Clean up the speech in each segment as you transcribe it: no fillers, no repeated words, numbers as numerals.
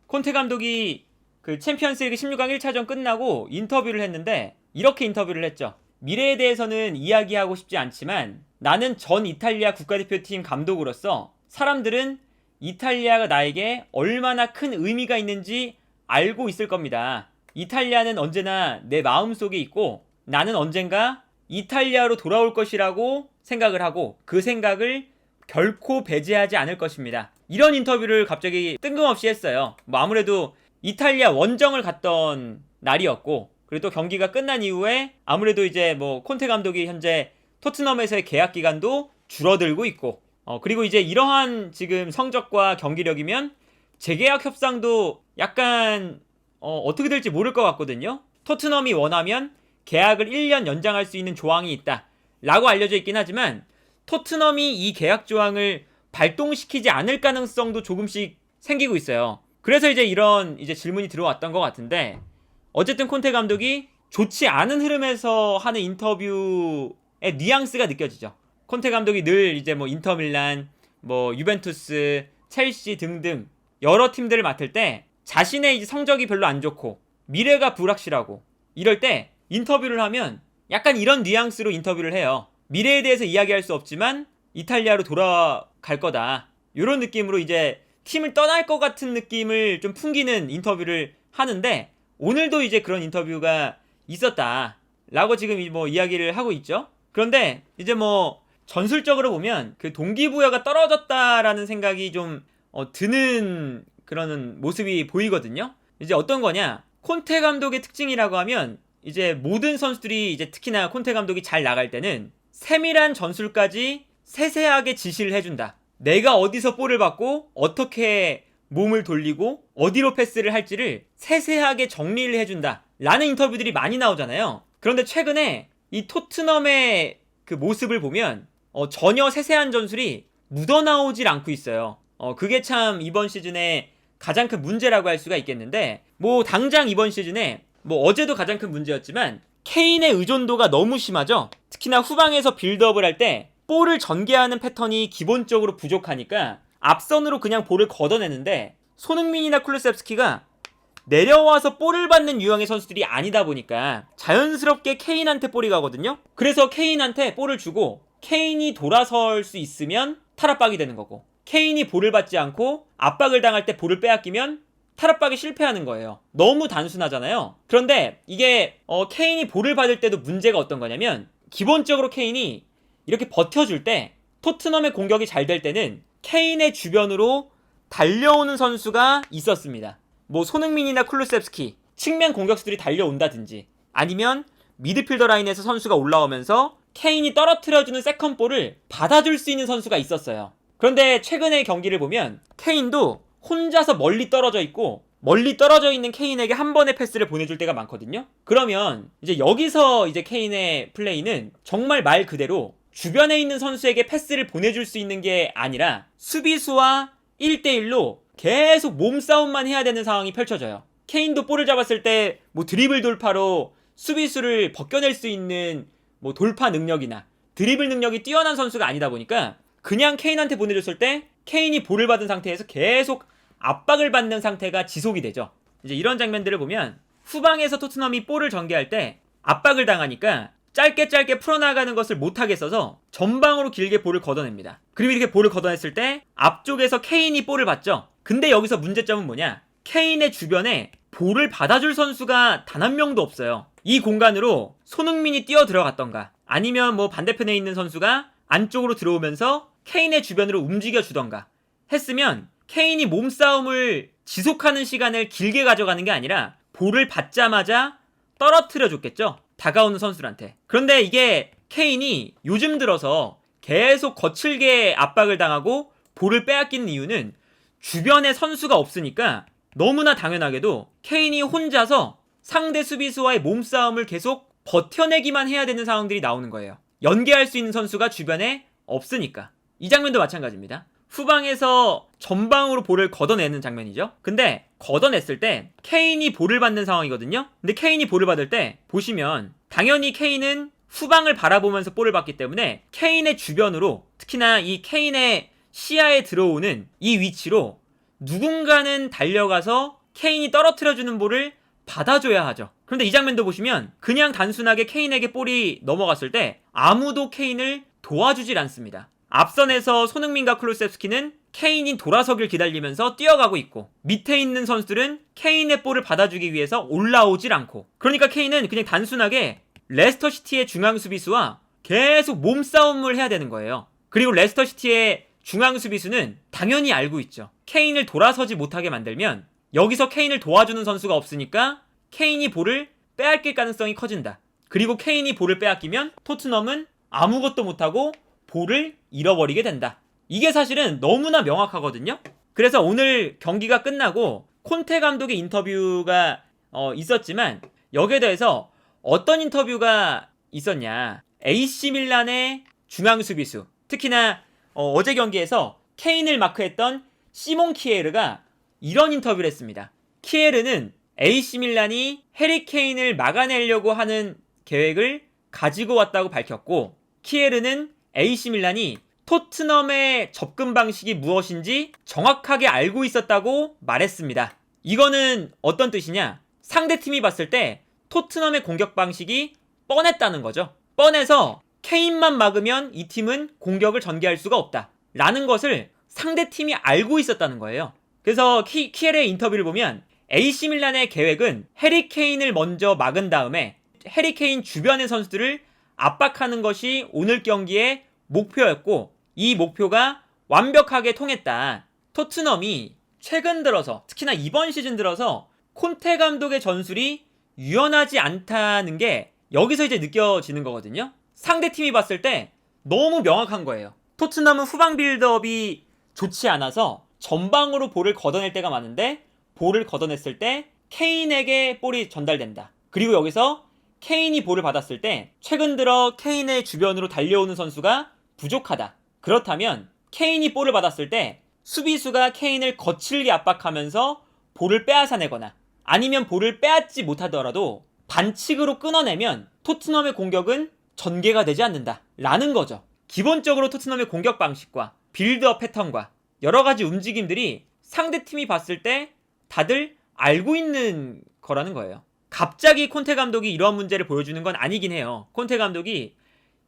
콘테 감독이 그 챔피언스리그 16강 1차전 끝나고 인터뷰를 했는데 이렇게 인터뷰를 했죠. 미래에 대해서는 이야기하고 싶지 않지만 나는 전 이탈리아 국가대표팀 감독으로서 사람들은 이탈리아가 나에게 얼마나 큰 의미가 있는지 알고 있을 겁니다. 이탈리아는 언제나 내 마음속에 있고 나는 언젠가 이탈리아로 돌아올 것이라고 생각을 하고 그 생각을 결코 배제하지 않을 것입니다. 이런 인터뷰를 갑자기 뜬금없이 했어요. 뭐 아무래도 이탈리아 원정을 갔던 날이었고 그리고 또 경기가 끝난 이후에 아무래도 이제 뭐 콘테 감독이 현재 토트넘에서의 계약 기간도 줄어들고 있고 그리고 이제 이러한 지금 성적과 경기력이면 재계약 협상도 약간 어떻게 될지 모를 것 같거든요. 토트넘이 원하면 계약을 1년 연장할 수 있는 조항이 있다 라고 알려져 있긴 하지만 토트넘이 이 계약 조항을 발동시키지 않을 가능성도 조금씩 생기고 있어요. 그래서 이제 이런 이제 질문이 들어왔던 것 같은데 어쨌든 콘테 감독이 좋지 않은 흐름에서 하는 인터뷰의 뉘앙스가 느껴지죠. 콘테 감독이 늘 이제 뭐 인터밀란, 뭐 유벤투스, 첼시 등등 여러 팀들을 맡을 때 자신의 이제 성적이 별로 안 좋고 미래가 불확실하고 이럴 때 인터뷰를 하면 약간 이런 뉘앙스로 인터뷰를 해요. 미래에 대해서 이야기할 수 없지만 이탈리아로 돌아갈 거다. 이런 느낌으로 이제 팀을 떠날 것 같은 느낌을 좀 풍기는 인터뷰를 하는데 오늘도 이제 그런 인터뷰가 있었다 라고 지금 뭐 이야기를 하고 있죠. 그런데 이제 뭐 전술적으로 보면 그 동기부여가 떨어졌다라는 생각이 좀 드는 그런 모습이 보이거든요. 이제 어떤 거냐, 콘테 감독의 특징이라고 하면 이제 모든 선수들이 이제 특히나 콘테 감독이 잘 나갈 때는 세밀한 전술까지 세세하게 지시를 해준다. 내가 어디서 볼을 받고 어떻게 몸을 돌리고 어디로 패스를 할지를 세세하게 정리를 해준다 라는 인터뷰들이 많이 나오잖아요. 그런데 최근에 이 토트넘의 그 모습을 보면 전혀 세세한 전술이 묻어나오질 않고 있어요. 그게 참 이번 시즌에 가장 큰 문제라고 할 수가 있겠는데 뭐 당장 이번 시즌에 뭐 어제도 가장 큰 문제였지만 케인의 의존도가 너무 심하죠. 특히나 후방에서 빌드업을 할 때 볼을 전개하는 패턴이 기본적으로 부족하니까 앞선으로 그냥 볼을 걷어내는데 손흥민이나 쿨루셉스키가 내려와서 볼을 받는 유형의 선수들이 아니다 보니까 자연스럽게 케인한테 볼이 가거든요. 그래서 케인한테 볼을 주고 케인이 돌아설 수 있으면 탈압박이 되는 거고 케인이 볼을 받지 않고 압박을 당할 때 볼을 빼앗기면 탈압박이 실패하는 거예요. 너무 단순하잖아요. 그런데 이게 케인이 볼을 받을 때도 문제가 어떤 거냐면 기본적으로 케인이 이렇게 버텨줄 때 토트넘의 공격이 잘 될 때는 케인의 주변으로 달려오는 선수가 있었습니다. 뭐 손흥민이나 쿨루셉스키 측면 공격수들이 달려온다든지 아니면 미드필더 라인에서 선수가 올라오면서 케인이 떨어뜨려주는 세컨볼을 받아줄 수 있는 선수가 있었어요. 그런데 최근의 경기를 보면 케인도 혼자서 멀리 떨어져 있고 멀리 떨어져 있는 케인에게 한 번의 패스를 보내줄 때가 많거든요. 그러면 이제 여기서 이제 케인의 플레이는 정말 말 그대로 주변에 있는 선수에게 패스를 보내줄 수 있는 게 아니라 수비수와 1대1로 계속 몸싸움만 해야 되는 상황이 펼쳐져요. 케인도 볼을 잡았을 때 뭐 드리블 돌파로 수비수를 벗겨낼 수 있는 뭐 돌파 능력이나 드리블 능력이 뛰어난 선수가 아니다 보니까 그냥 케인한테 보내줬을 때 케인이 볼을 받은 상태에서 계속 압박을 받는 상태가 지속이 되죠. 이제 이런 장면들을 보면 후방에서 토트넘이 볼을 전개할 때 압박을 당하니까 짧게 풀어나가는 것을 못하겠어서 전방으로 길게 볼을 걷어냅니다. 그리고 이렇게 볼을 걷어냈을 때 앞쪽에서 케인이 볼을 받죠. 근데 여기서 문제점은 뭐냐, 케인의 주변에 볼을 받아줄 선수가 단 한 명도 없어요. 이 공간으로 손흥민이 뛰어 들어갔던가 아니면 뭐 반대편에 있는 선수가 안쪽으로 들어오면서 케인의 주변으로 움직여 주던가 했으면 케인이 몸싸움을 지속하는 시간을 길게 가져가는 게 아니라 볼을 받자마자 떨어뜨려 줬겠죠, 다가오는 선수들한테. 그런데 이게 케인이 요즘 들어서 계속 거칠게 압박을 당하고 볼을 빼앗기는 이유는 주변에 선수가 없으니까 너무나 당연하게도 케인이 혼자서 상대 수비수와의 몸싸움을 계속 버텨내기만 해야 되는 상황들이 나오는 거예요. 연계할 수 있는 선수가 주변에 없으니까. 이 장면도 마찬가지입니다. 후방에서 전방으로 볼을 걷어내는 장면이죠. 근데 걷어냈을 때 케인이 볼을 받는 상황이거든요. 근데 케인이 볼을 받을 때 보시면 당연히 케인은 후방을 바라보면서 볼을 받기 때문에 케인의 주변으로, 특히나 이 케인의 시야에 들어오는 이 위치로 누군가는 달려가서 케인이 떨어뜨려주는 볼을 받아줘야 하죠. 그런데 이 장면도 보시면 그냥 단순하게 케인에게 볼이 넘어갔을 때 아무도 케인을 도와주질 않습니다. 앞선에서 손흥민과 클루셉스키는 케인이 돌아서길 기다리면서 뛰어가고 있고, 밑에 있는 선수들은 케인의 볼을 받아주기 위해서 올라오질 않고, 그러니까 케인은 그냥 단순하게 레스터시티의 중앙 수비수와 계속 몸싸움을 해야 되는 거예요. 그리고 레스터시티의 중앙 수비수는 당연히 알고 있죠. 케인을 돌아서지 못하게 만들면 여기서 케인을 도와주는 선수가 없으니까 케인이 볼을 빼앗길 가능성이 커진다. 그리고 케인이 볼을 빼앗기면 토트넘은 아무것도 못하고 볼을 잃어버리게 된다. 이게 사실은 너무나 명확하거든요. 그래서 오늘 경기가 끝나고 콘테 감독의 인터뷰가 있었지만, 여기에 대해서 어떤 인터뷰가 있었냐, AC 밀란의 중앙 수비수, 특히나 어제 경기에서 케인을 마크했던 시몬 키에르가 이런 인터뷰를 했습니다. 키에르는 AC 밀란이 해리 케인을 막아내려고 하는 계획을 가지고 왔다고 밝혔고, 키에르는 AC 밀란이 토트넘의 접근 방식이 무엇인지 정확하게 알고 있었다고 말했습니다. 이거는 어떤 뜻이냐? 상대팀이 봤을 때 토트넘의 공격 방식이 뻔했다는 거죠. 뻔해서 케인만 막으면 이 팀은 공격을 전개할 수가 없다 라는 것을 상대팀이 알고 있었다는 거예요. 그래서 키엘의 인터뷰를 보면 AC 밀란의 계획은 해리 케인을 먼저 막은 다음에 해리 케인 주변의 선수들을 압박하는 것이 오늘 경기의 목표였고, 이 목표가 완벽하게 통했다. 토트넘이 최근 들어서, 특히나 이번 시즌 들어서 콘테 감독의 전술이 유연하지 않다는 게 여기서 이제 느껴지는 거거든요. 상대팀이 봤을 때 너무 명확한 거예요. 토트넘은 후방 빌드업이 좋지 않아서 전방으로 볼을 걷어낼 때가 많은데, 볼을 걷어냈을 때 케인에게 볼이 전달된다. 그리고 여기서 케인이 볼을 받았을 때 최근 들어 케인의 주변으로 달려오는 선수가 부족하다. 그렇다면 케인이 볼을 받았을 때 수비수가 케인을 거칠게 압박하면서 볼을 빼앗아내거나, 아니면 볼을 빼앗지 못하더라도 반칙으로 끊어내면 토트넘의 공격은 전개가 되지 않는다 라는 거죠. 기본적으로 토트넘의 공격 방식과 빌드업 패턴과 여러가지 움직임들이 상대팀이 봤을 때 다들 알고 있는 거라는 거예요. 갑자기 콘테 감독이 이런 문제를 보여주는 건 아니긴 해요. 콘테 감독이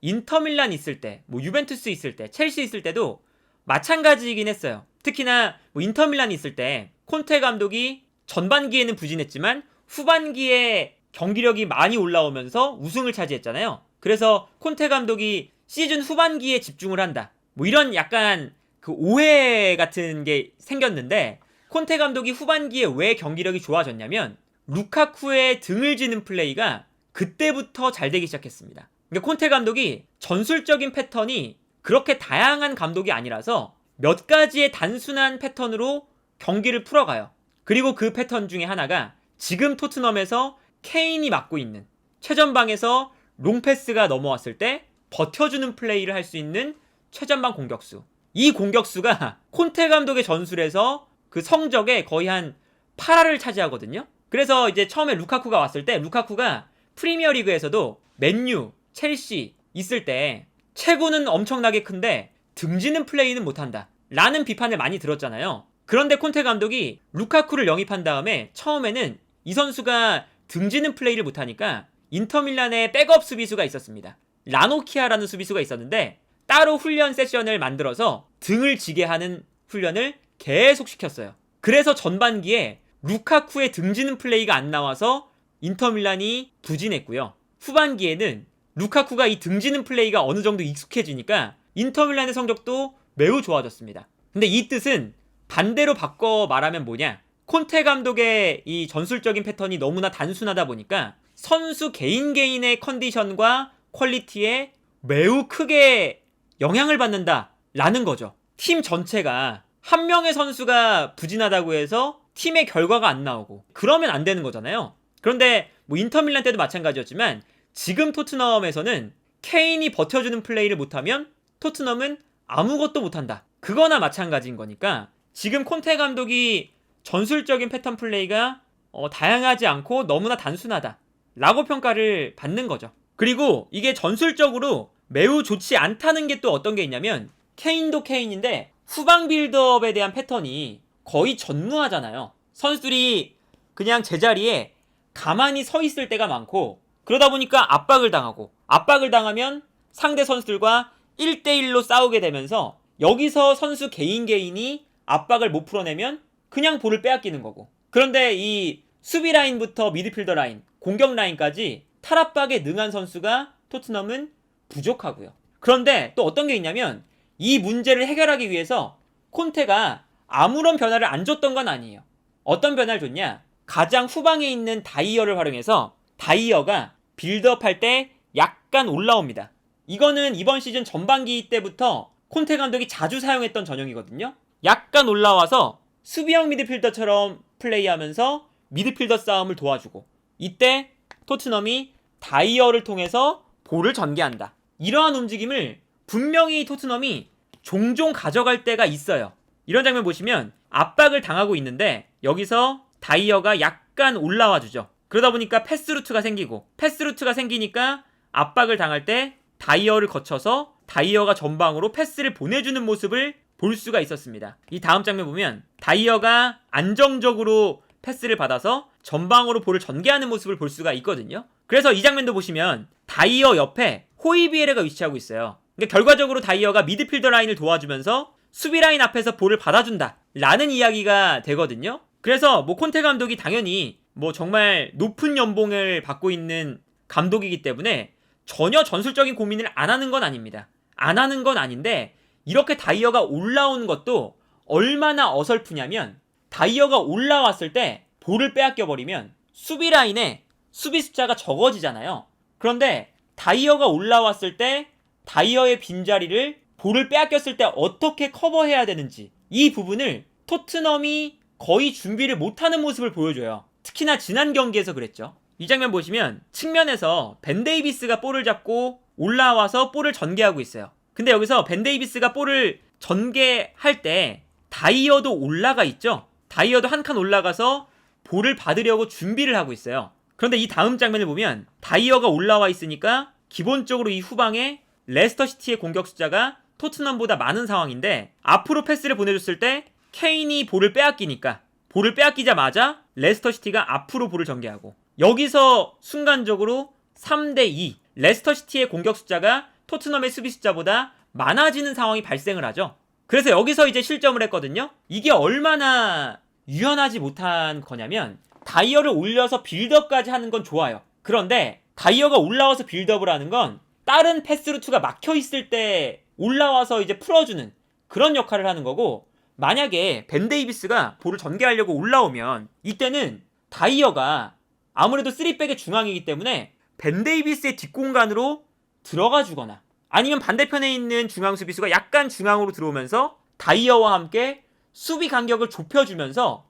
인터밀란 있을 때, 유벤투스 있을 때, 첼시 있을 때도 마찬가지이긴 했어요. 특히나 인터밀란 있을 때 콘테 감독이 전반기에는 부진했지만 후반기에 경기력이 많이 올라오면서 우승을 차지했잖아요. 그래서 콘테 감독이 시즌 후반기에 집중을 한다, 이런 약간 그 오해 같은 게 생겼는데, 콘테 감독이 후반기에 왜 경기력이 좋아졌냐면 루카쿠의 등을 지는 플레이가 그때부터 잘 되기 시작했습니다. 그러니까 콘테 감독이 전술적인 패턴이 그렇게 다양한 감독이 아니라서 몇 가지의 단순한 패턴으로 경기를 풀어가요. 그리고 그 패턴 중에 하나가 지금 토트넘에서 케인이 맡고 있는 최전방에서 롱패스가 넘어왔을 때 버텨주는 플레이를 할 수 있는 최전방 공격수. 이 공격수가 콘테 감독의 전술에서 그 성적에 거의 한 8할을 차지하거든요. 그래서 이제 처음에 루카쿠가 왔을 때 루카쿠가 프리미어리그에서도 맨유, 첼시 있을 때 체구는 엄청나게 큰데 등지는 플레이는 못한다 라는 비판을 많이 들었잖아요. 그런데 콘테 감독이 루카쿠를 영입한 다음에 처음에는 이 선수가 등지는 플레이를 못하니까 인터밀란에 백업 수비수가 있었습니다. 라노키아라는 수비수가 있었는데 따로 훈련 세션을 만들어서 등을 지게 하는 훈련을 계속 시켰어요. 그래서 전반기에 루카쿠의 등지는 플레이가 안 나와서 인터밀란이 부진했고요. 후반기에는 루카쿠가 이 등지는 플레이가 어느 정도 익숙해지니까 인터밀란의 성적도 매우 좋아졌습니다. 근데 이 뜻은 반대로 바꿔 말하면 뭐냐? 콘테 감독의 이 전술적인 패턴이 너무나 단순하다 보니까 선수 개인의 컨디션과 퀄리티에 매우 크게 영향을 받는다 라는 거죠. 팀 전체가 한 명의 선수가 부진하다고 해서 팀의 결과가 안 나오고 그러면 안 되는 거잖아요. 그런데 인터밀란 때도 마찬가지였지만 지금 토트넘에서는 케인이 버텨주는 플레이를 못하면 토트넘은 아무것도 못한다. 그거나 마찬가지인 거니까 지금 콘테 감독이 전술적인 패턴 플레이가 다양하지 않고 너무나 단순하다 라고 평가를 받는 거죠. 그리고 이게 전술적으로 매우 좋지 않다는 게 또 어떤 게 있냐면 케인도 케인인데 후방 빌드업에 대한 패턴이 거의 전무하잖아요. 선수들이 그냥 제자리에 가만히 서 있을 때가 많고, 그러다 보니까 압박을 당하고, 압박을 당하면 상대 선수들과 1대1로 싸우게 되면서 여기서 선수 개인이 압박을 못 풀어내면 그냥 볼을 빼앗기는 거고, 그런데 이 수비 라인부터 미드필더 라인, 공격 라인까지 탈압박에 능한 선수가 토트넘은 부족하고요. 그런데 또 어떤 게 있냐면, 이 문제를 해결하기 위해서 콘테가 아무런 변화를 안 줬던 건 아니에요. 어떤 변화를 줬냐? 가장 후방에 있는 다이어를 활용해서 다이어가 빌드업할 때 약간 올라옵니다. 이거는 이번 시즌 전반기 때부터 콘테 감독이 자주 사용했던 전형이거든요. 약간 올라와서 수비형 미드필더처럼 플레이하면서 미드필더 싸움을 도와주고, 이때 토트넘이 다이어를 통해서 볼을 전개한다. 이러한 움직임을 분명히 토트넘이 종종 가져갈 때가 있어요. 이런 장면 보시면 압박을 당하고 있는데 여기서 다이어가 약간 올라와 주죠. 그러다 보니까 패스 루트가 생기고, 패스 루트가 생기니까 압박을 당할 때 다이어를 거쳐서 다이어가 전방으로 패스를 보내주는 모습을 볼 수가 있었습니다. 이 다음 장면 보면 다이어가 안정적으로 패스를 받아서 전방으로 볼을 전개하는 모습을 볼 수가 있거든요. 그래서 이 장면도 보시면 다이어 옆에 호이비에르가 위치하고 있어요. 그러니까 결과적으로 다이어가 미드필더 라인을 도와주면서 수비 라인 앞에서 볼을 받아준다 라는 이야기가 되거든요. 그래서 콘테 감독이 당연히 정말 높은 연봉을 받고 있는 감독이기 때문에 전혀 전술적인 고민을 안 하는 건 아닙니다. 안 하는 건 아닌데, 이렇게 다이어가 올라오는 것도 얼마나 어설프냐면, 다이어가 올라왔을 때 볼을 빼앗겨 버리면 수비 라인에 수비 숫자가 적어지잖아요. 그런데 다이어가 올라왔을 때 다이어의 빈자리를 볼을 빼앗겼을 때 어떻게 커버해야 되는지, 이 부분을 토트넘이 거의 준비를 못하는 모습을 보여줘요. 특히나 지난 경기에서 그랬죠. 이 장면 보시면 측면에서 벤 데이비스가 볼을 잡고 올라와서 볼을 전개하고 있어요. 근데 여기서 벤 데이비스가 볼을 전개할 때 다이어도 올라가 있죠. 다이어도 한 칸 올라가서 볼을 받으려고 준비를 하고 있어요. 그런데 이 다음 장면을 보면 다이어가 올라와 있으니까 기본적으로 이 후방에 레스터시티의 공격 숫자가 토트넘보다 많은 상황인데, 앞으로 패스를 보내줬을 때 케인이 볼을 빼앗기니까, 볼을 빼앗기자마자 레스터시티가 앞으로 볼을 전개하고, 여기서 순간적으로 3대2 레스터시티의 공격 숫자가 토트넘의 수비 숫자보다 많아지는 상황이 발생을 하죠. 그래서 여기서 이제 실점을 했거든요. 이게 얼마나 유연하지 못한 거냐면, 다이어를 올려서 빌드업까지 하는 건 좋아요. 그런데 다이어가 올라와서 빌드업을 하는 건 다른 패스 루트가 막혀 있을 때 올라와서 이제 풀어주는 그런 역할을 하는 거고, 만약에 벤 데이비스가 볼을 전개하려고 올라오면 이때는 다이어가 아무래도 3백의 중앙이기 때문에 벤 데이비스의 뒷공간으로 들어가 주거나, 아니면 반대편에 있는 중앙 수비수가 약간 중앙으로 들어오면서 다이어와 함께 수비 간격을 좁혀주면서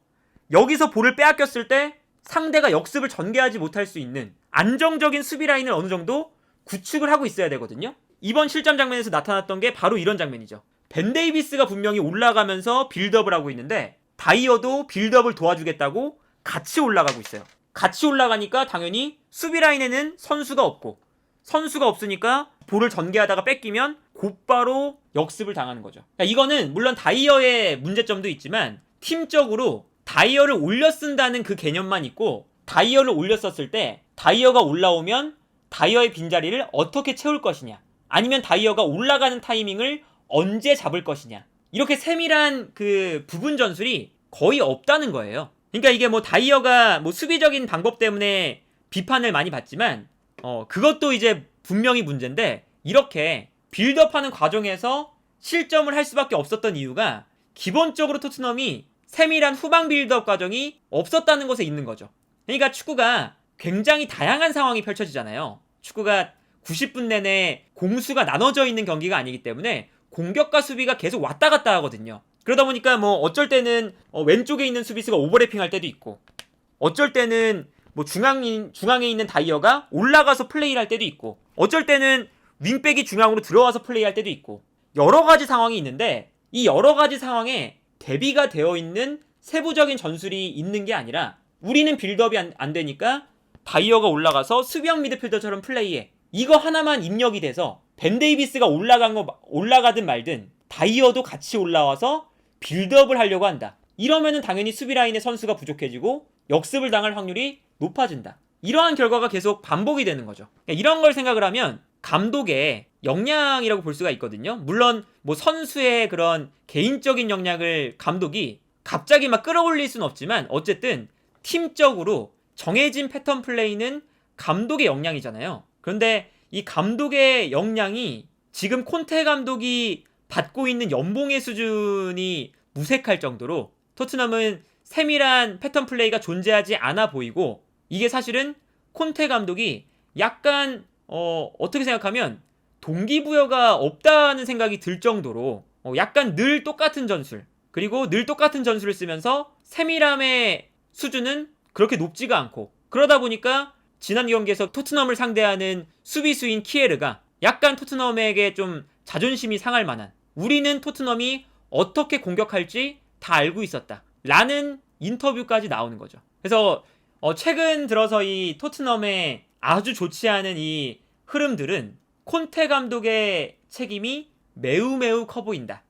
여기서 볼을 빼앗겼을 때 상대가 역습을 전개하지 못할 수 있는 안정적인 수비 라인을 어느 정도 구축을 하고 있어야 되거든요. 이번 실점 장면에서 나타났던 게 바로 이런 장면이죠. 벤 데이비스가 분명히 올라가면서 빌드업을 하고 있는데 다이어도 빌드업을 도와주겠다고 같이 올라가고 있어요. 같이 올라가니까 당연히 수비 라인에는 선수가 없고, 선수가 없으니까 볼을 전개하다가 뺏기면 곧바로 역습을 당하는 거죠. 그러니까 이거는 물론 다이어의 문제점도 있지만 팀적으로 다이어를 올려 쓴다는 그 개념만 있고, 다이어를 올렸었을 때 다이어가 올라오면 다이어의 빈자리를 어떻게 채울 것이냐, 아니면 다이어가 올라가는 타이밍을 언제 잡을 것이냐, 이렇게 세밀한 그 부분 전술이 거의 없다는 거예요. 그러니까 이게 다이어가 수비적인 방법 때문에 비판을 많이 받지만 그것도 이제 분명히 문제인데, 이렇게 빌드업하는 과정에서 실점을 할 수밖에 없었던 이유가 기본적으로 토트넘이 세밀한 후방 빌드업 과정이 없었다는 것에 있는 거죠. 그러니까 축구가 굉장히 다양한 상황이 펼쳐지잖아요. 축구가 90분 내내 공수가 나눠져 있는 경기가 아니기 때문에 공격과 수비가 계속 왔다 갔다 하거든요. 그러다 보니까 어쩔 때는 왼쪽에 있는 수비수가 오버래핑 할 때도 있고, 어쩔 때는 중앙에 있는 다이어가 올라가서 플레이를 할 때도 있고, 어쩔 때는 윙백이 중앙으로 들어와서 플레이할 때도 있고, 여러 가지 상황이 있는데 이 여러 가지 상황에 대비가 되어 있는 세부적인 전술이 있는 게 아니라, 우리는 빌드업이 안 되니까 다이어가 올라가서 수비형 미드필더처럼 플레이해, 이거 하나만 입력이 돼서 벤 데이비스가 올라가든 말든 다이어도 같이 올라와서 빌드업을 하려고 한다. 이러면은 당연히 수비 라인의 선수가 부족해지고 역습을 당할 확률이 높아진다. 이러한 결과가 계속 반복이 되는 거죠. 그러니까 이런 걸 생각을 하면 감독의 역량이라고 볼 수가 있거든요. 물론 뭐 선수의 그런 개인적인 역량을 감독이 갑자기 막 끌어올릴 수는 없지만 어쨌든 팀적으로 정해진 패턴 플레이는 감독의 역량이잖아요. 그런데 이 감독의 역량이 지금 콘테 감독이 받고 있는 연봉의 수준이 무색할 정도로 토트넘은 세밀한 패턴 플레이가 존재하지 않아 보이고, 이게 사실은 콘테 감독이 약간 어떻게 생각하면 동기부여가 없다는 생각이 들 정도로 약간 늘 똑같은 전술, 그리고 늘 똑같은 전술을 쓰면서 세밀함의 수준은 그렇게 높지가 않고, 그러다 보니까 지난 경기에서 토트넘을 상대하는 수비수인 키에르가 약간 토트넘에게 좀 자존심이 상할 만한, 우리는 토트넘이 어떻게 공격할지 다 알고 있었다 라는 인터뷰까지 나오는 거죠. 그래서 최근 들어서 이 토트넘의 아주 좋지 않은 이 흐름들은 콘테 감독의 책임이 매우 매우 커 보인다.